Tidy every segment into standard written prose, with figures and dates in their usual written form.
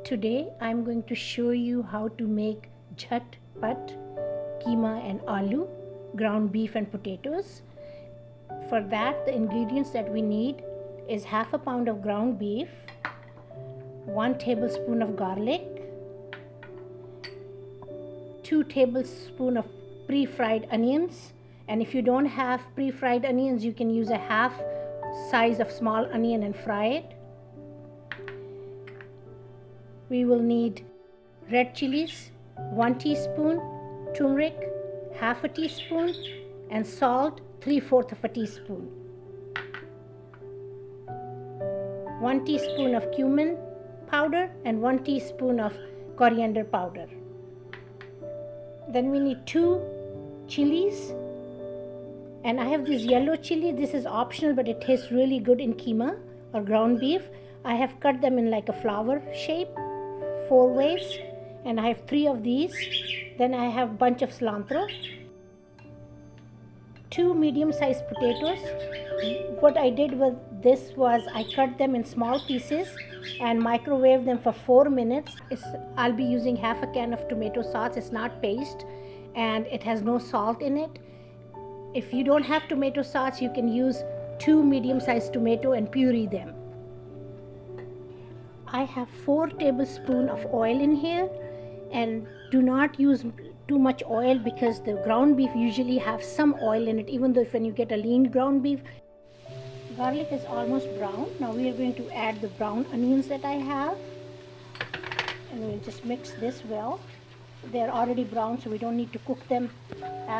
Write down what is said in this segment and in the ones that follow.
Today I'm going to show you how to make jhat pat keema and aloo, ground beef and potatoes. For that, the ingredients that we need is half a pound of ground beef, 1 tablespoon of garlic, 2 tablespoons of pre-fried onions, and if you don't have pre-fried onions, you can use a half size of small onion and fry it. We will need red chilies, 1 teaspoon, turmeric, half a teaspoon, and salt, 3/4 of a teaspoon. 1 teaspoon of cumin powder and 1 teaspoon of coriander powder. Then we need 2 chilies, and I have this yellow chili. This is optional, but it tastes really good in keema or ground beef. I have cut them in like a flower shape, 4 ways, and I have 3 of these. Then I have a bunch of cilantro, 2 medium-sized potatoes. What I did with this was I cut them in small pieces and microwave them for 4 minutes. I'll be using half a can of tomato sauce. It's not paste and it has no salt in it. If you don't have tomato sauce, you can use 2 medium-sized tomato and puree them. I have 4 tablespoons of oil in here, and do not use too much oil because the ground beef usually have some oil in it, even though when you get a lean ground beef. Garlic is almost brown. Now we are going to add the brown onions that I have, and we'll just mix this well. They're already brown, so we don't need to cook them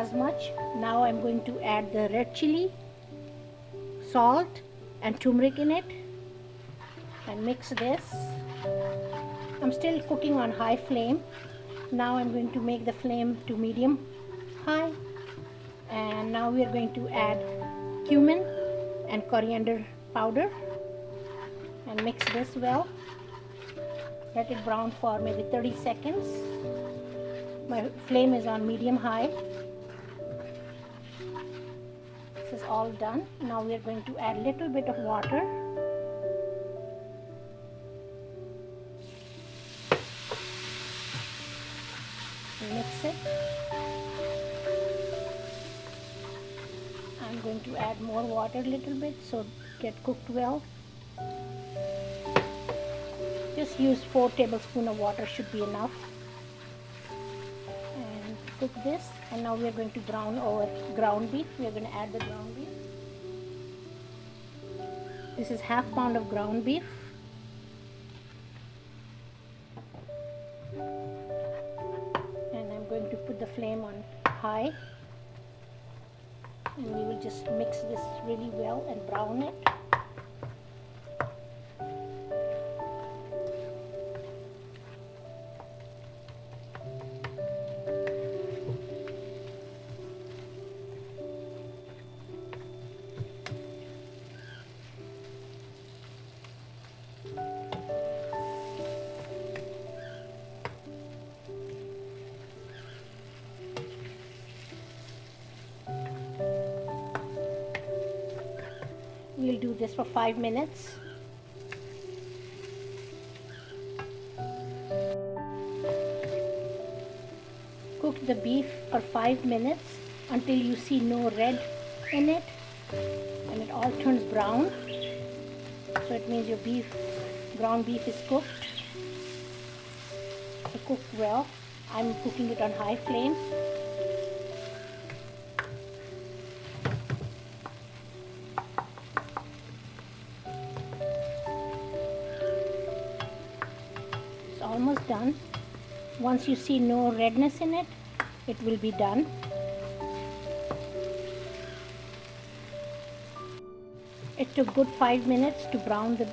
as much. Now I'm going to add the red chili, salt, and turmeric in it, and mix this. I'm still cooking on high flame. Now I'm going to make the flame to medium high, and now we are going to add cumin and coriander powder and mix this well. Let it brown for maybe 30 seconds. My flame is on medium high. This is all done. Now we are going to add a little bit of water. Mix it. I'm going to add more water a little bit so it get cooked well. Just use 4 tablespoons of water should be enough. And cook this. And now we are going to brown our ground beef. We are going to add the ground beef. This is half pound of ground beef. Going to put the flame on high, and we will just mix this really well and brown it. We'll do this for 5 minutes. Cook the beef for 5 minutes until you see no red in it and it all turns brown. So it means your ground beef is cooked. So cook well. I'm cooking it on high flame. Almost done. Once you see no redness in it, it will be done. It took good 5 minutes to brown the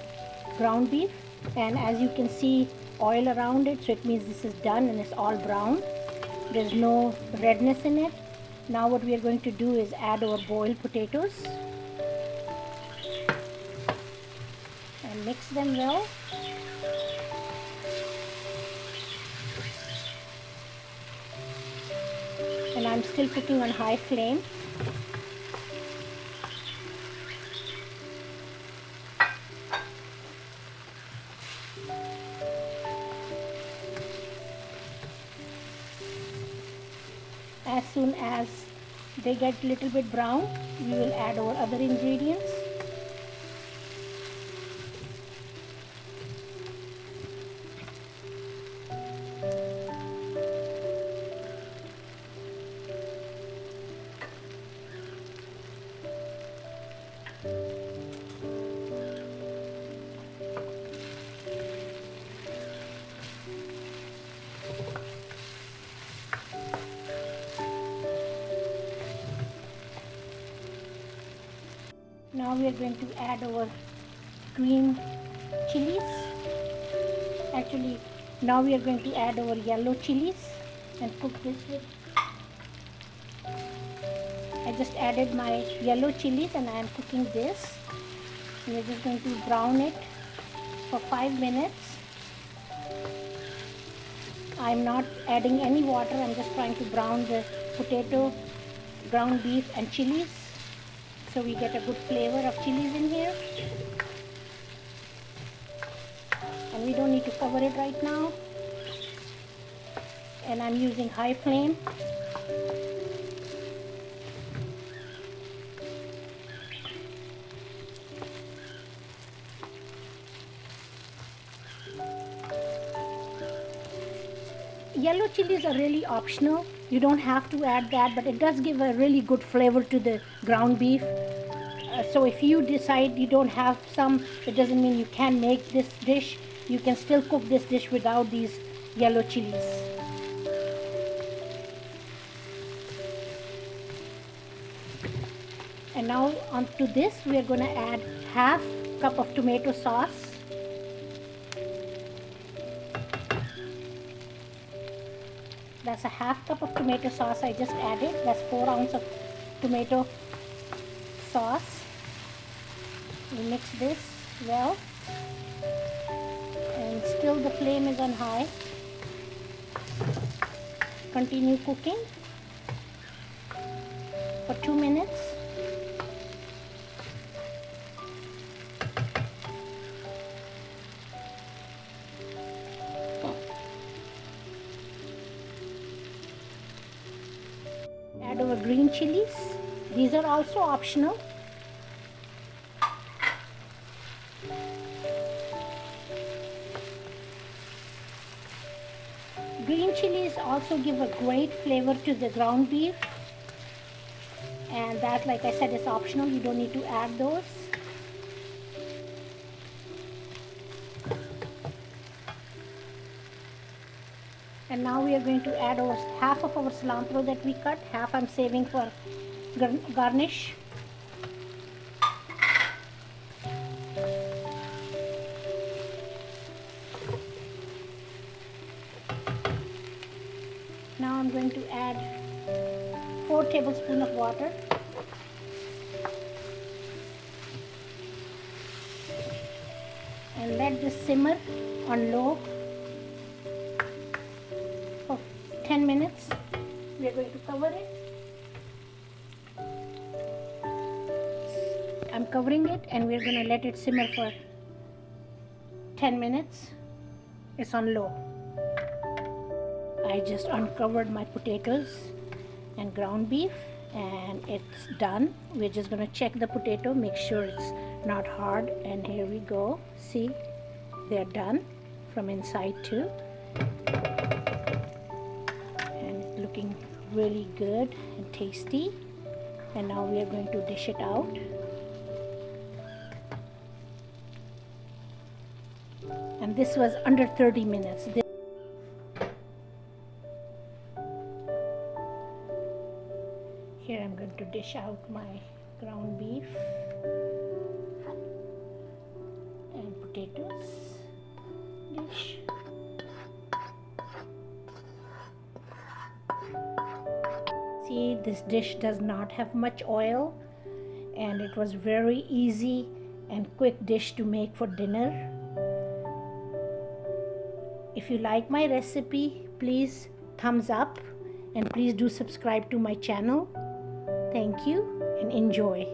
ground beef, and as you can see oil around it, so it means this is done and it's all brown. There's no redness in it. Now what we are going to do is add our boiled potatoes and mix them well. And I'm still cooking on high flame. As soon as they get a little bit brown, we will add our other ingredients. Now we are going to add our green chilies. Actually, now we are going to add our yellow chilies and cook this with. I just added my yellow chilies and I am cooking this. We are just going to brown it for 5 minutes. I am not adding any water. I am just trying to brown the potato, ground beef and chilies, so we get a good flavor of chilies in here. And we don't need to cover it right now. And I'm using high flame. Yellow chilies are really optional. You don't have to add that, but it does give a really good flavor to the ground beef. So if you decide you don't have some, it doesn't mean you can't make this dish. You can still cook this dish without these yellow chilies. And now onto this, we are going to add half cup of tomato sauce. That's a half cup of tomato sauce I just added. That's 4 ounces of tomato sauce. We mix this well, and still the flame is on high. Continue cooking for 2 minutes. Add our green chilies. These are also optional. Green chilies also give a great flavor to the ground beef, and that, like I said, is optional. You don't need to add those. And now we are going to add our half of our cilantro that we cut. Half I'm saving for garnish. Now I'm going to add 4 tablespoons of water. And let this simmer on low for 10 minutes. We are going to cover it. I'm covering it, and we're going to let it simmer for 10 minutes. It's on low. I just uncovered my potatoes and ground beef, and it's done. We're just going to check the potato, make sure it's not hard, and here we go. See, they're done from inside too, and it's looking really good and tasty. And now we are going to dish it out. And this was under 30 minutes. Here I'm going to dish out my ground beef and potatoes dish. See, this dish does not have much oil, and it was very easy and quick dish to make for dinner. If you like my recipe, please thumbs up, and please do subscribe to my channel. Thank you and enjoy.